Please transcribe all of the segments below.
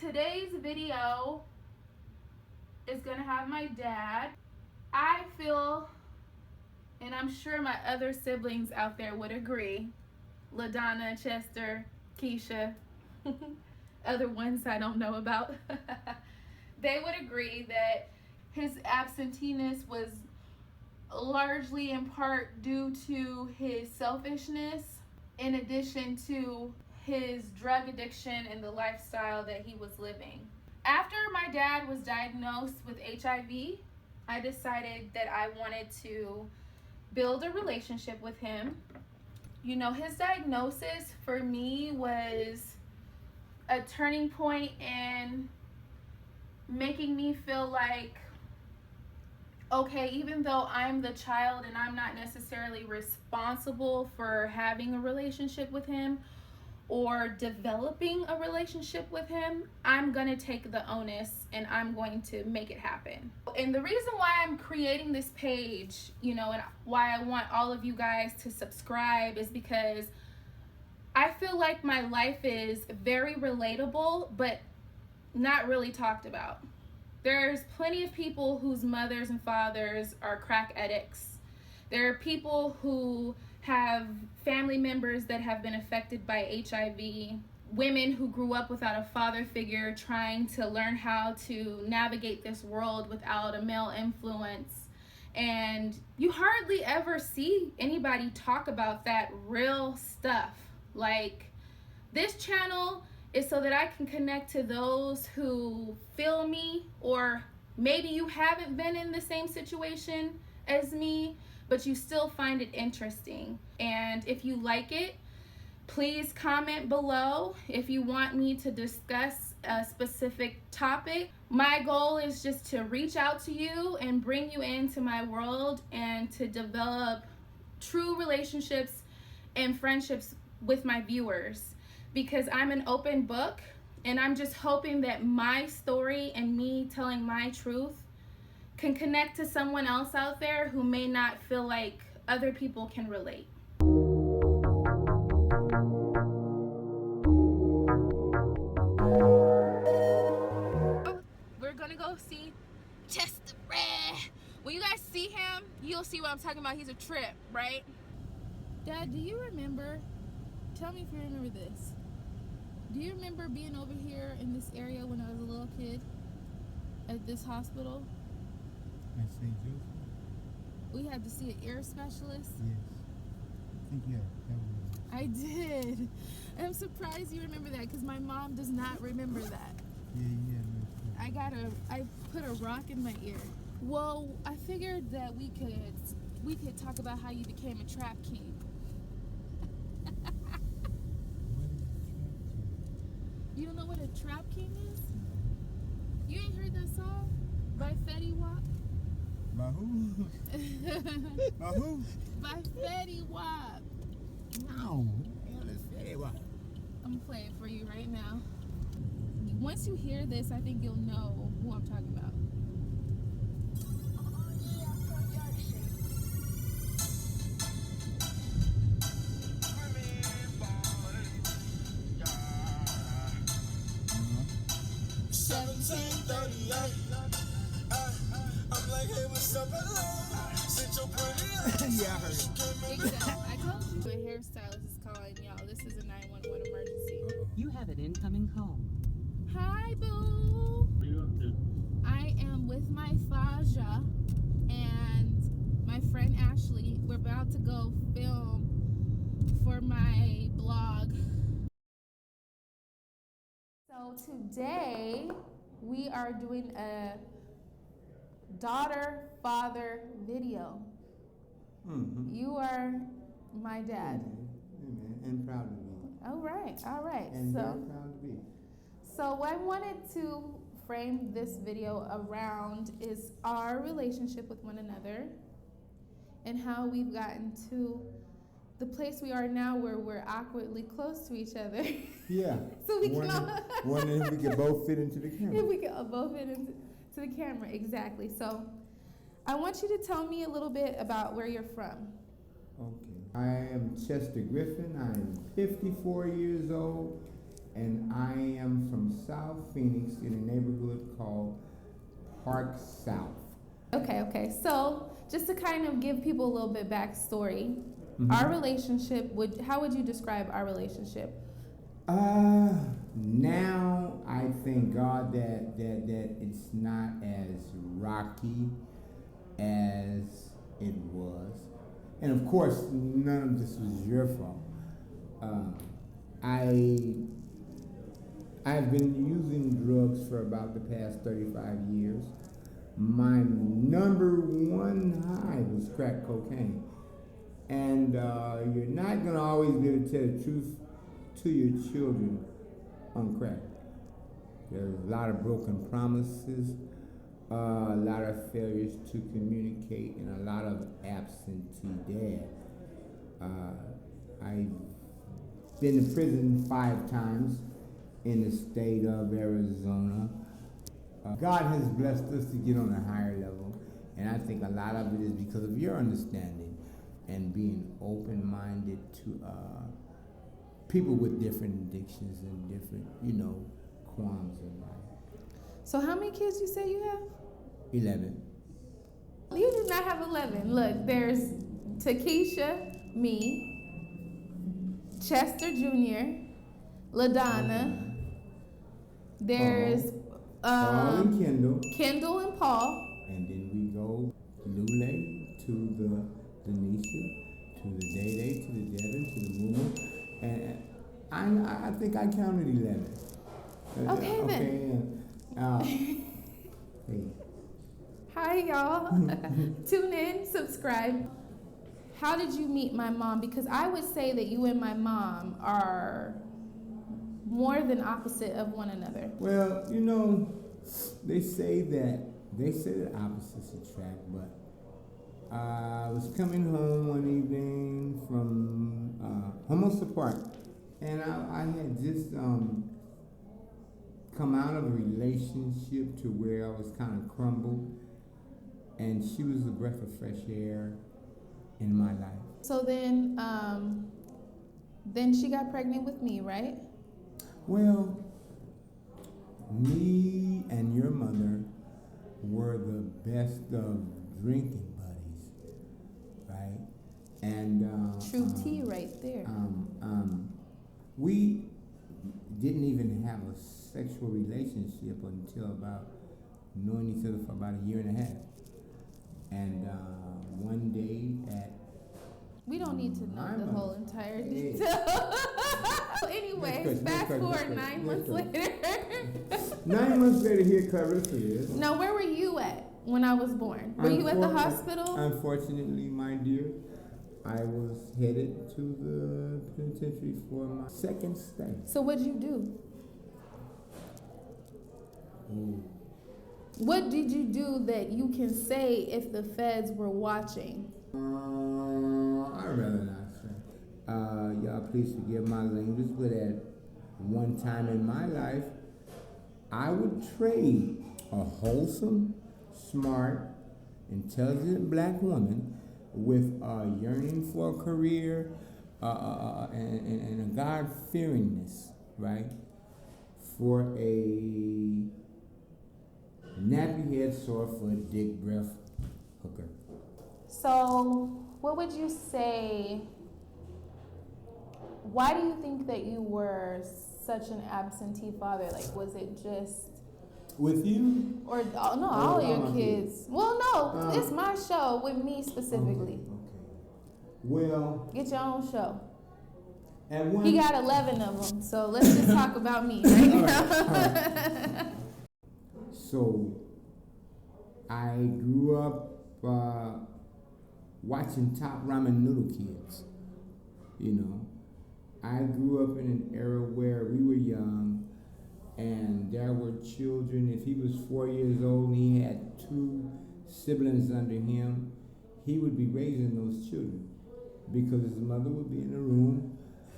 today's video is gonna have my dad. I feel, and I'm sure my other siblings out there would agree, LaDonna, Chester, Keisha, other ones I don't know about, they would agree that his absenteeism was largely in part due to his selfishness, in addition to his drug addiction and the lifestyle that he was living. After my dad was diagnosed with HIV, I decided that I wanted to build a relationship with him. You know, his diagnosis for me was a turning point in making me feel like, okay, even though I'm the child and I'm not necessarily responsible for having a relationship with him or developing a relationship with him, I'm gonna take the onus and I'm going to make it happen. And the reason why I'm creating this page, you know, and why I want all of you guys to subscribe is because I feel like my life is very relatable, but not really talked about. There's plenty of people whose mothers and fathers are crack addicts. There are people who have family members that have been affected by HIV, women who grew up without a father figure trying to learn how to navigate this world without a male influence. And you hardly ever see anybody talk about that real stuff. Like, this channel is so that I can connect to those who feel me, or maybe you haven't been in the same situation as me, but you still find it interesting. And if you like it, please comment below if you want me to discuss a specific topic. My goal is just to reach out to you and bring you into my world and to develop true relationships and friendships with my viewers, because I'm an open book, and I'm just hoping that my story and me telling my truth can connect to someone else out there who may not feel like other people can relate. We're gonna go see Chester. When you guys see him, you'll see what I'm talking about. He's a trip, right? Dad, do you remember? Tell me if you remember this. Do you remember being over here in this area when I was a little kid at this hospital? At St. Joseph? We had to see an ear specialist. Yes. I think you had. I did. I'm surprised you remember that, because my mom does not remember that. Yeah. I put a rock in my ear. Well, I figured that we could talk about how you became a trap king. You don't know what a trap king is? You ain't heard that song by Fetty Wap? By who? By who? By Fetty Wap. No. Hell is Fetty Wap. I'm gonna play it for you right now. Once you hear this, I think you'll know who I'm talking about. I'm like, hey, what's up, hello? Sit your pretty. Yeah, I heard it. Exactly. I told you. My hairstylist is calling y'all. This is a 911 emergency. You have an incoming call. Hi, boo. What are you up to? I am with my Faja and my friend Ashley. We're about to go film for my blog. So today we are doing a daughter-father video. Mm-hmm. You are my dad. Amen. And proud to be. All right. And very proud to be. So what I wanted to frame this video around is our relationship with one another and how we've gotten to the place we are now where we're awkwardly close to each other. Yeah. So we can wondering if we could both fit into the camera. If we can both fit into the camera, exactly. So I want you to tell me a little bit about where you're from. Okay. I am Chester Griffin. I am 54 years old, and I am from South South Phoenix in a neighborhood called Park South. Okay. So, just to kind of give people a little bit backstory, our relationship how would you describe our relationship? Now I thank God that it's not as rocky as it was, and of course none of this was your fault. I've been using drugs for about the past 35 years. My number one high was crack cocaine. And you're not going to always be able to tell the truth to your children on crack. There's a lot of broken promises, a lot of failures to communicate, and a lot of absentee dad. I've been to prison 5 times in the state of Arizona. God has blessed us to get on a higher level, and I think a lot of it is because of your understanding and being open-minded to people with different addictions and different, qualms in life. So, how many kids you say you have? 11. You do not have 11. Look, there's Takesha, me, Chester Jr., LaDonna. There's Paul and Kendall. Kendall and Paul. And then we go Lule to the Denisha, to the Day, to the Devin, to the Moon. And I think I counted 11. Okay, then. Hey. Hi, y'all. Tune in, subscribe. How did you meet my mom? Because I would say that you and my mom are more than opposite of one another. Well, they say that opposites attract, but I was coming home one evening from Hermosa Park, and I had just come out of a relationship to where I was kind of crumbled, and she was a breath of fresh air in my life. So then she got pregnant with me, right? Well, me and your mother were the best of drinking buddies, right? And true tea right there. We didn't even have a sexual relationship until about knowing each other for about a year and a half. And one day we don't need to know the whole entire Hey. detail. Anyway, fast forward 9 months later. 9 months later, here covers this. Now, where were you at when I was born? Were you at the hospital? Unfortunately, my dear, I was headed to the penitentiary for my second stay. So what'd you do? Ooh. What did you do that you can say if the feds were watching? I'd rather not say. Y'all please forgive my language, but at one time in my life, I would trade a wholesome, smart, intelligent black woman with a yearning for a career and a God-fearingness, right? For a nappy head, sore foot, dick breath hooker. So, what would you say? Why do you think that you were such an absentee father? Like, was it just with you? Or no, all of your kids? Well, no, it's my show with me specifically. Okay. Well, get your own show. At he got 11 of them, so let's just talk about me right now. All right. So, I grew up watching Top Ramen Noodle Kids. I grew up in an era where we were young, and there were children. If he was 4 years old and he had 2 siblings under him, he would be raising those children because his mother would be in a room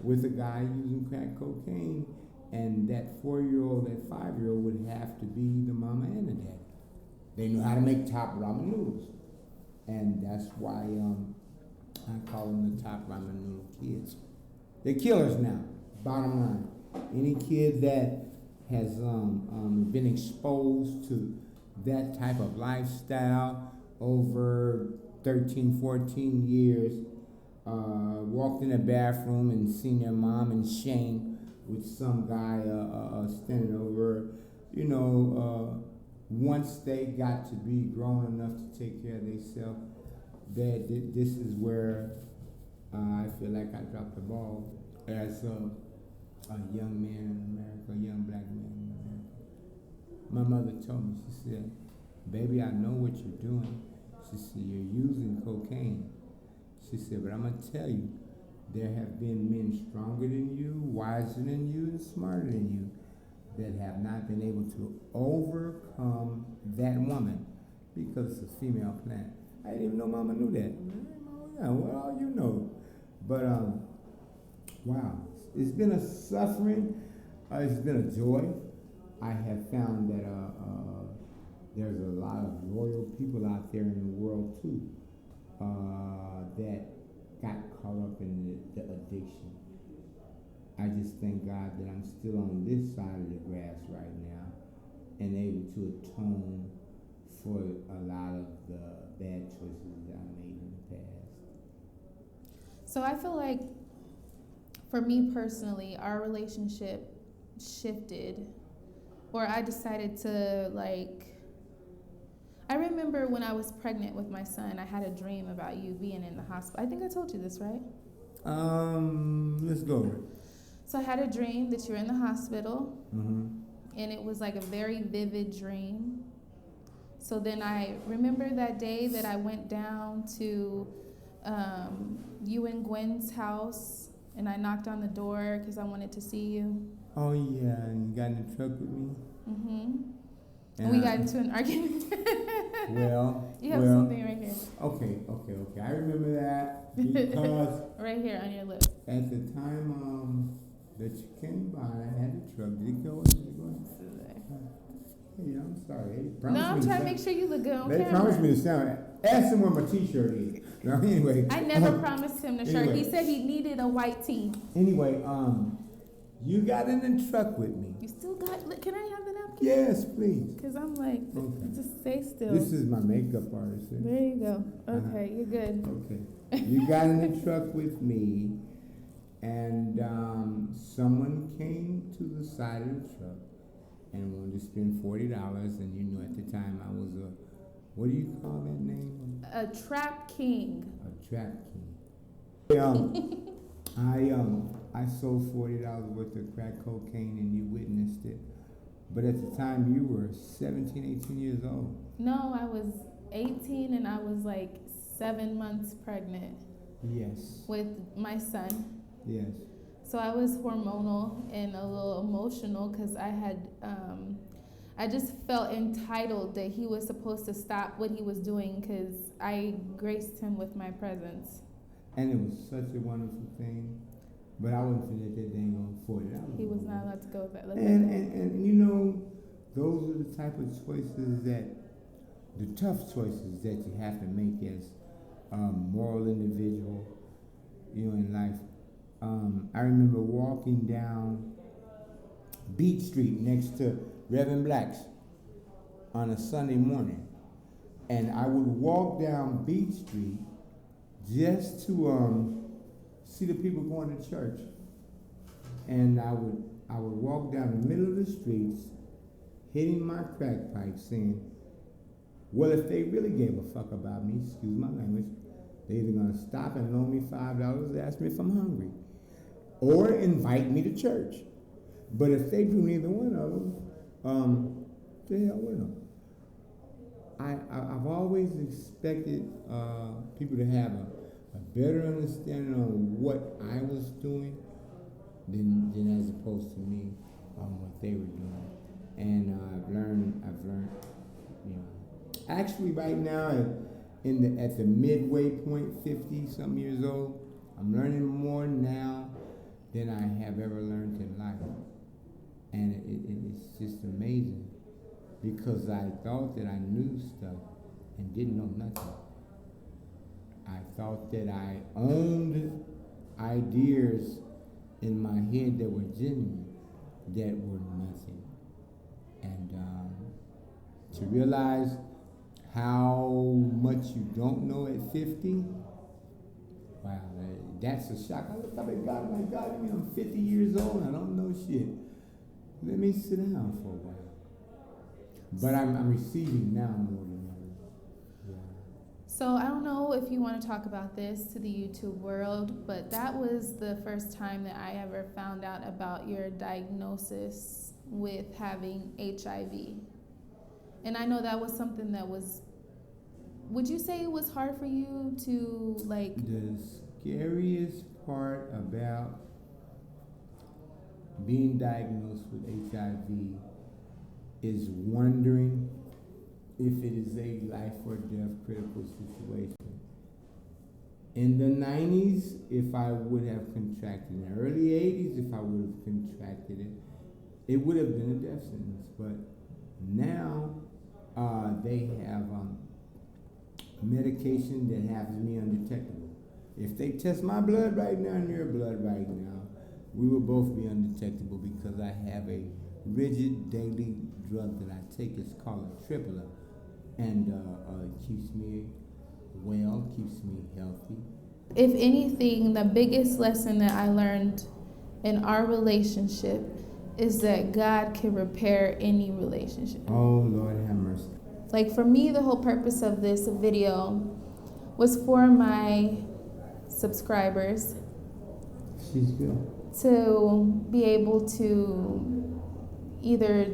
with a guy using crack cocaine, and that 4-year-old, that 5-year-old would have to be the mama and the daddy. They knew how to make top ramen noodles, and that's why I call them the Top Ramen Noodle Kids. They're killers now, bottom line. Any kid that has been exposed to that type of lifestyle over 13, 14 years. Walked in the bathroom and seen their mom in shame with some guy standing over. You know, once they got to be grown enough to take care of themselves, this is where I feel like I dropped the ball as a young man in America, a young black man in America. My mother told me, she said, baby, I know what you're doing. She said, you're using cocaine. She said, but I'm going to tell you, there have been men stronger than you, wiser than you, and smarter than you that have not been able to overcome that woman because it's a female plant. I didn't even know Mama knew that. Yeah, well, you know. But, wow, it's been a suffering. It's been a joy. I have found that there's a lot of loyal people out there in the world, too, that got caught up in the addiction. I just thank God that I'm still on this side of the grass right now and able to atone for a lot of the bad choices that I made in the past. So I feel like, for me personally, our relationship shifted, or I decided to, like, I remember when I was pregnant with my son, I had a dream about you being in the hospital. I think I told you this, right? Let's go. So I had a dream that you were in the hospital, Mm-hmm. and it was like a very vivid dream. So then I remember that day that I went down to you and Gwen's house, and I knocked on the door because I wanted to see you. Oh, yeah, and you got in the truck with me? Mm-hmm. And we got into an argument. You have something right here. Okay. I remember that because right here on your lip. at the time that you came by, I had the truck. Did it go? Did it go? Hey, I'm sorry. No, I'm trying to make sure you look good on They camera. promised me to sound. Ask him where my T-shirt is. No, anyway. I never promised him the shirt. Anyway. He said he needed a white tee. Anyway, you got in the truck with me. You still got, can I have the napkin? Yes, please. Because I'm like, Okay. just stay still. This is my makeup artist. There you go. Okay, you're good. Okay. You got in the truck with me, and someone came to the side of the truck and wanted to spend $40, and you know at the time I was a, what do you call that name? A trap king. A trap king. I sold $40 worth of crack cocaine, and you witnessed it. But at the time, you were 17, 18 years old. No, I was 18 and I was like 7 months pregnant. Yes. With my son. Yes. So I was hormonal and a little emotional because I had, I just felt entitled that he was supposed to stop what he was doing because I graced him with my presence. And it was such a wonderful thing. But I wouldn't forget that dang on $40. He was not allowed to go with that. And you know, those are the type of choices the tough choices that you have to make as a moral individual, you know, in life. I remember walking down Beach Street next to Reverend Black's on a Sunday morning. And I would walk down Beach Street just to see the people going to church. And I would walk down the middle of the streets, hitting my crack pipe, saying, well, if they really gave a fuck about me, excuse my language, they're either gonna stop and loan me $5 and ask me if I'm hungry, or invite me to church. But if they do neither one of them, the hell with them. I've always expected people to have a better understanding on what I was doing than as opposed to me on what they were doing. And I've learned, you know. Actually, right now, at the midway point, 50-some years old, I'm learning more now than I have ever learned in life. And it's just amazing because I thought that I knew stuff and didn't know nothing. I thought that I owned ideas in my head that were genuine, that were nothing. to realize how much you don't know at 50, wow, that's a shock. I look up at God, my God, you mean I'm 50 years old and I don't know shit. Let me sit down for a while. But I'm receiving now more than ever. Yeah. So I don't know if you want to talk about this to the YouTube world, but that was the first time that I ever found out about your diagnosis with having HIV. And I know that was something that was, would you say it was hard for you to like? The scariest part about being diagnosed with HIV is wondering if it is a life or death critical situation. In the 90s, if I would have contracted it, in the early 80s, if I would have contracted it, it would have been a death sentence. But now they have medication that has me undetectable. If they test my blood right now and your blood right now, we will both be undetectable because I have a rigid daily drug that I take. It's called a tripler, and it keeps me well, keeps me healthy. If anything, the biggest lesson that I learned in our relationship is that God can repair any relationship. Oh, Lord have mercy. Like for me, the whole purpose of this video was for my subscribers She's good. to be able to either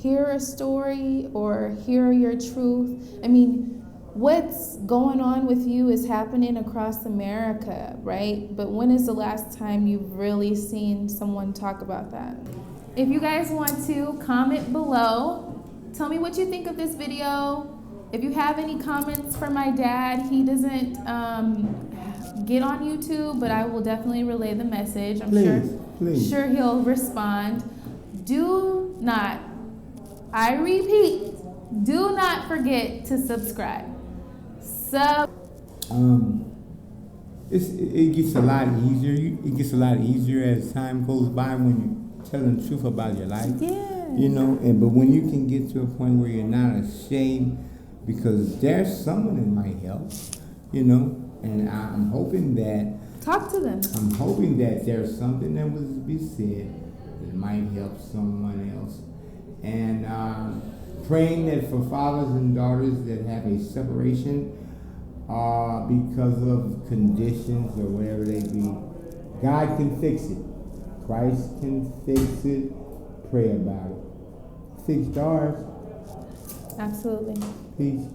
hear a story or hear your truth. I mean, what's going on with you is happening across America, right? But when is the last time you've really seen someone talk about that? If you guys want to, comment below. Tell me what you think of this video. If you have any comments for my dad, he doesn't get on YouTube, but I will definitely relay the message. I'm sure he'll respond. Do not, I repeat, do not forget to subscribe. It gets a lot easier. It gets a lot easier as time goes by when you're telling the truth about your life. Yeah. You know, but when you can get to a point where you're not ashamed, because there's someone that might help, you know, and I'm hoping that. Talk to them. I'm hoping that there's something that was to be said that might help someone else. And praying that for fathers and daughters that have a separation because of conditions or whatever they be, God can fix it. Christ can fix it. Pray about it. Fix ours. Absolutely. Peace.